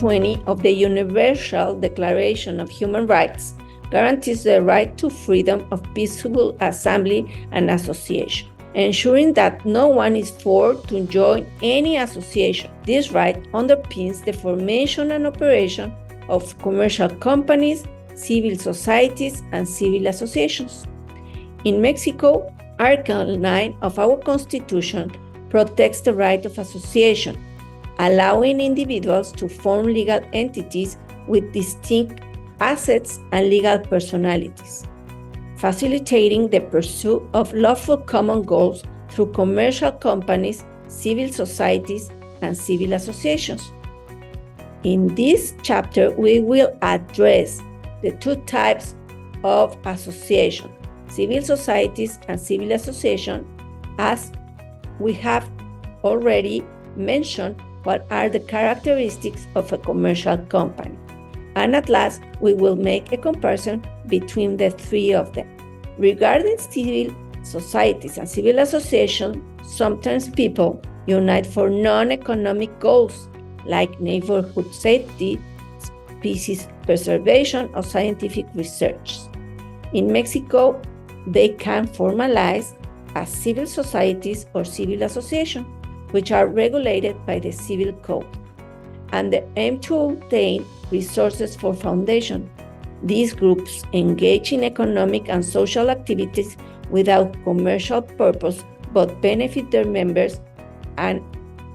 20 of the Universal Declaration of Human Rights guarantees the right to freedom of peaceful assembly and association, ensuring that no one is forced to join any association. This right underpins the formation and operation of commercial companies, civil societies, and civil associations. In Mexico, Article 9 of our Constitution protects the right of association, allowing individuals to form legal entities with distinct assets and legal personalities, facilitating the pursuit of lawful common goals through commercial companies, civil societies, and civil associations. In this chapter, we will address the two types of association, civil societies and civil association, as we have already mentioned what are the characteristics of a commercial company. And at last, we will make a comparison between the three of them. Regarding civil societies and civil associations, sometimes people unite for non-economic goals like neighborhood safety, species preservation, or scientific research. In Mexico, they can formalize as civil societies or civil associations, which are regulated by the Civil Code, and they aim to obtain resources for foundation. These groups engage in economic and social activities without commercial purpose, but benefit their members and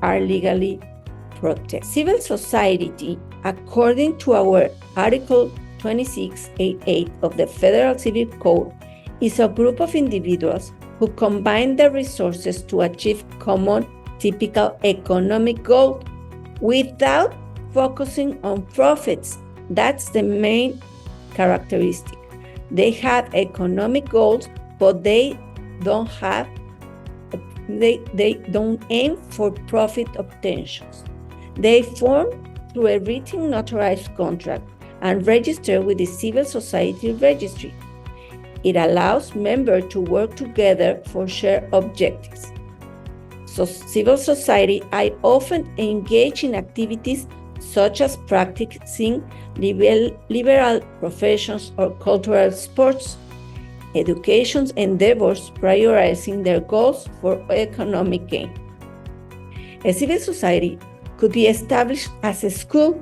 are legally protected. Civil society, according to our Article 2688 of the Federal Civil Code, is a group of individuals who combine their resources to achieve common typical economic goals without focusing on profits. That's the main characteristic. They have economic goals, but they don't aim for profit obtentions. They form through a written notarized contract and register with the Civil Society Registry. It allows members to work together for shared objectives. So civil society, I often engage in activities such as practicing liberal professions or cultural sports, education endeavors prioritizing their goals for economic gain. A civil society could be established as a school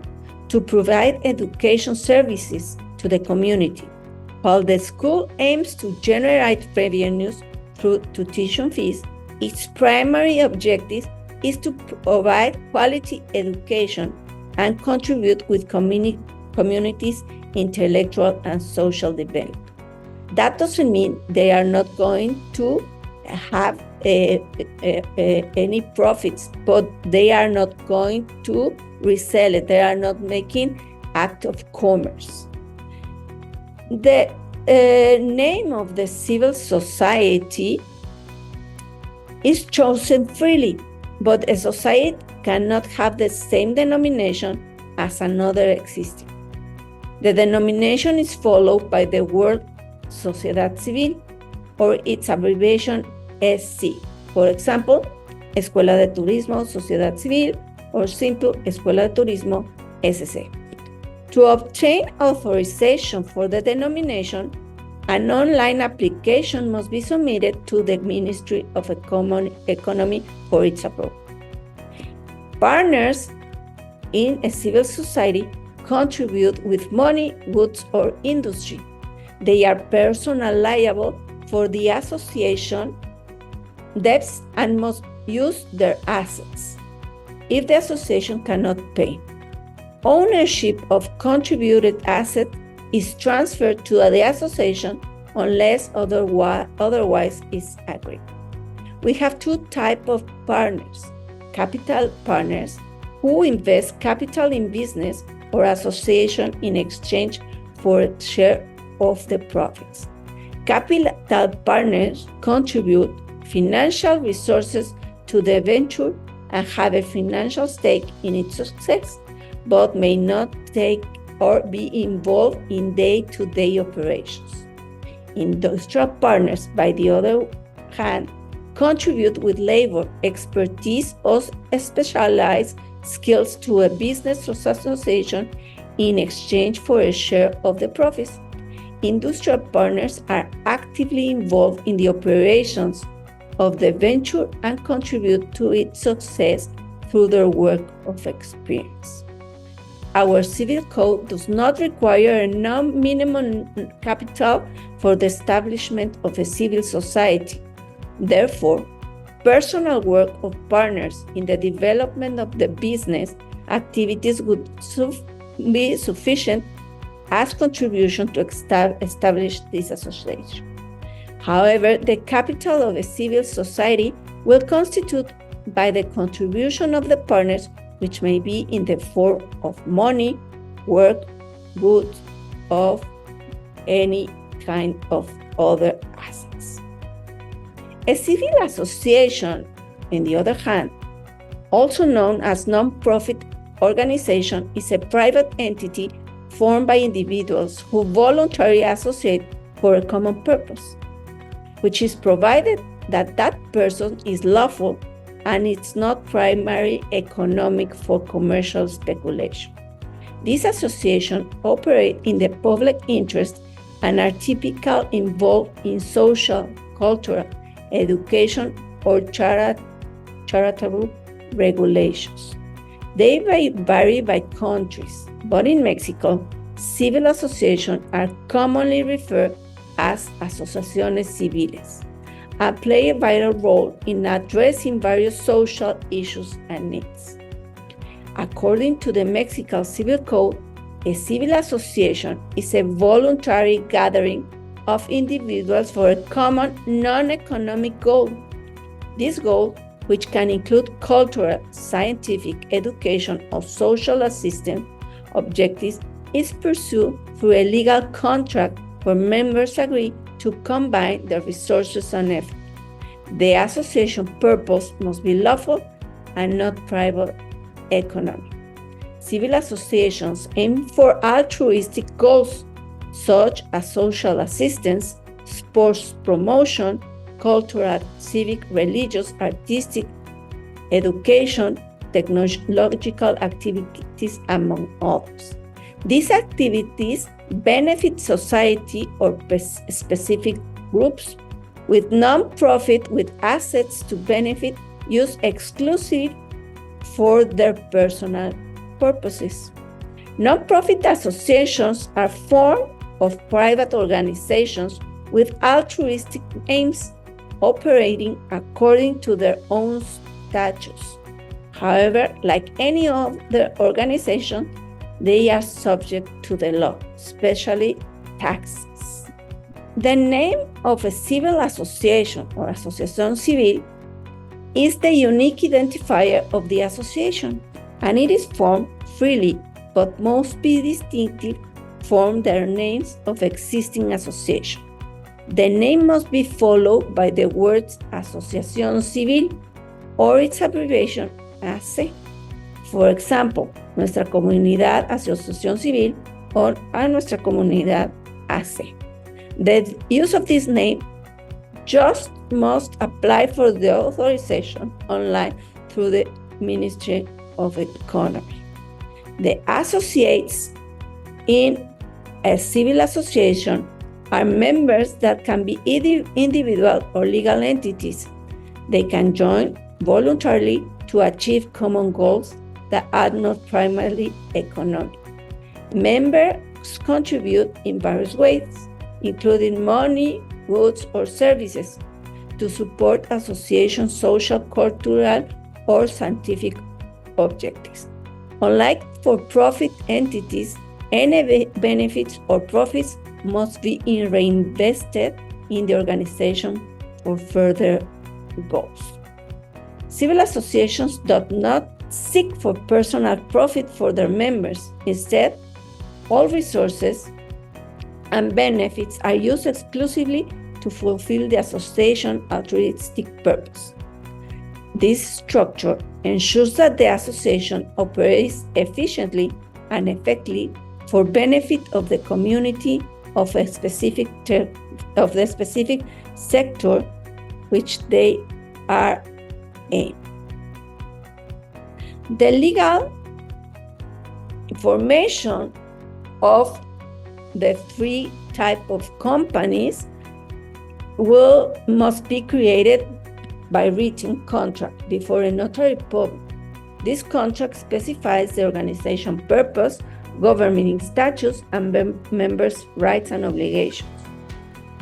to provide education services to the community, while the school aims to generate revenues through tuition fees. Its primary objective is to provide quality education and contribute with communities' intellectual and social development. That doesn't mean they are not going to have any profits, but they are not going to resell it. They are not making act of commerce. The name of the civil society is chosen freely, but a society cannot have the same denomination as another existing. The denomination is followed by the word Sociedad Civil, or its abbreviation SC. For example, Escuela de Turismo, Sociedad Civil, or simple Escuela de Turismo, SC. To obtain authorization for the denomination, an online application must be submitted to the Ministry of Economy for its approval. Partners in a civil society contribute with money, goods, or industry. They are personally liable for the association debts and must use their assets if the association cannot pay. Ownership of contributed asset is transferred to the association unless otherwise is agreed. We have two types of partners: capital partners, who invest capital in business or association in exchange for a share of the profits. Capital partners contribute financial resources to the venture and have a financial stake in its success, but may not take or be involved in day-to-day operations. Industrial partners, by the other hand, contribute with labor, expertise, or specialized skills to a business association in exchange for a share of the profits. Industrial partners are actively involved in the operations of the venture and contribute to its success through their work of experience. Our civil code does not require a minimum capital for the establishment of a civil society. Therefore, personal work of partners in the development of the business activities would be sufficient as contribution to establish this association. However, the capital of a civil society will constitute by the contribution of the partners, which may be in the form of money, work, goods, of any kind of other assets. A civil association, on the other hand, also known as non-profit organization, is a private entity formed by individuals who voluntarily associate for a common purpose, which is provided that that person is lawful and it's not primarily economic for commercial speculation. These associations operate in the public interest and are typically involved in social, cultural, education, or charitable regulations. They vary by countries, but in Mexico, civil associations are commonly referred as asociaciones civiles and play a vital role in addressing various social issues and needs. According to the Mexican Civil Code, a civil association is a voluntary gathering of individuals for a common non-economic goal. This goal, which can include cultural, scientific, education, or social assistance objectives, is pursued through a legal contract where members agree to combine their resources and effort. The association purpose must be lawful and not private economic. Civil associations aim for altruistic goals such as social assistance, sports promotion, cultural, civic, religious, artistic, education, technological activities, among others. These activities benefit society or specific groups, with non-profit with assets to benefit used exclusively for their personal purposes. Non-profit associations are formed of private organizations with altruistic aims, operating according to their own statutes. However, like any other organization, they are subject to the law, especially taxes. The name of a civil association or asociación civil is the unique identifier of the association, and it is formed freely but must be distinctive from their names of existing association. The name must be followed by the words Asociación Civil or its abbreviation AC. For example, nuestra comunidad Asociación Civil or a nuestra comunidad AC. The use of this name just must apply for the authorization online through the Ministry of Economy. The associates in a civil association are members that can be either individual or legal entities. They can join voluntarily to achieve common goals that are not primarily economic. Members contribute in various ways, including money, goods, or services, to support association social, cultural, or scientific objectives. Unlike for-profit entities, any benefits or profits must be reinvested in the organization for further goals. Civil associations do not seek for personal profit for their members. Instead, all resources and benefits are used exclusively to fulfill the association's altruistic purpose. This structure ensures that the association operates efficiently and effectively for benefit of the community of the specific sector which they are in. The legal formation of the three types of companies must be created by written contract before a notary public. This contract specifies the organization purpose, governing statutes, and members' rights and obligations.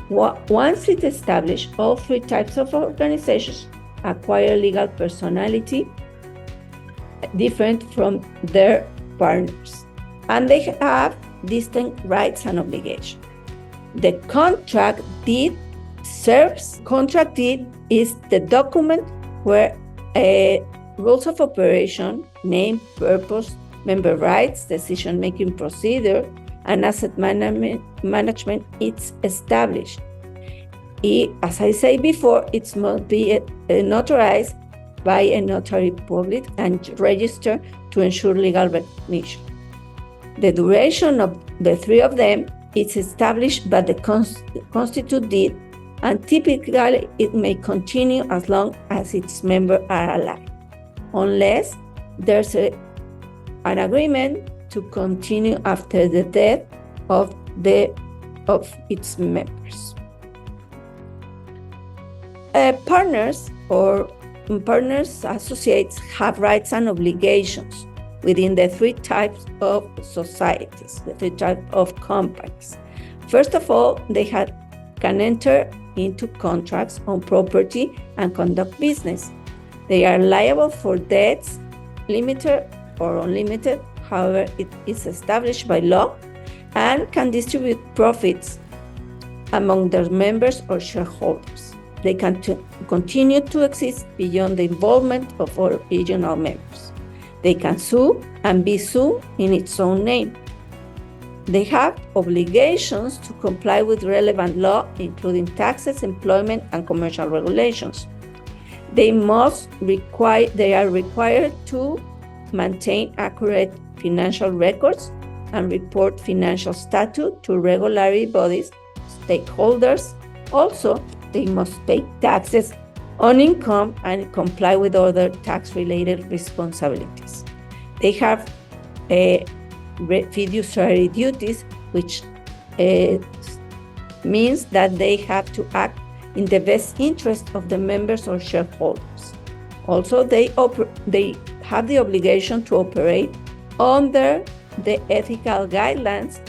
Once it established, all three types of organizations acquire legal personality different from their partners, and they have distinct rights and obligations. The contract deed is the document where rules of operation, name, purpose, member rights, decision-making procedure, and asset management is established. As I said before, it must be notarized by a notary public and registered to ensure legal recognition. The duration of the three of them is established by the constituted deed, and typically it may continue as long as its members are alive, unless there's an agreement to continue after the death of its members. Partners associates have rights and obligations within the three types of societies, the three types of companies. First of all, they can enter into contracts on property and conduct business. They are liable for debts, limited or unlimited, however it is established by law, and can distribute profits among their members or shareholders. They can continue to exist beyond the involvement of original members. They can sue and be sued in its own name. They have obligations to comply with relevant law, including taxes, employment, and commercial regulations. They are required to maintain accurate financial records and report financial status to regulatory bodies, stakeholders. Also, they must pay taxes on income and comply with other tax-related responsibilities. They have fiduciary duties, which means that they have to act in the best interest of the members or shareholders. Also, they have the obligation to operate under the ethical guidelines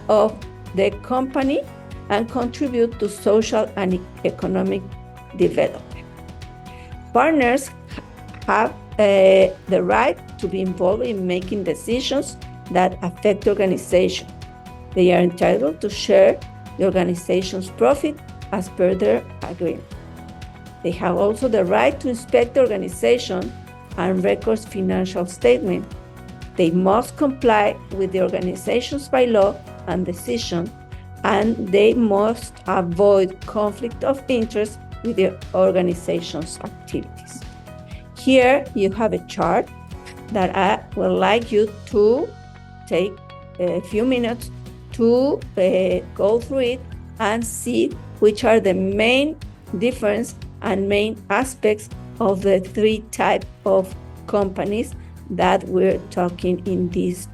of the company and contribute to social and economic development. Partners have the right to be involved in making decisions that affect the organization. They are entitled to share the organization's profit as per their agreement. They have also the right to inspect the organization and record financial statement. They must comply with the organization's bylaw and decision, and they must avoid conflict of interest with the organization's activities. Here you have a chart that I would like you to take a few minutes to go through it and see which are the main difference and main aspects of the three types of companies that we're talking in this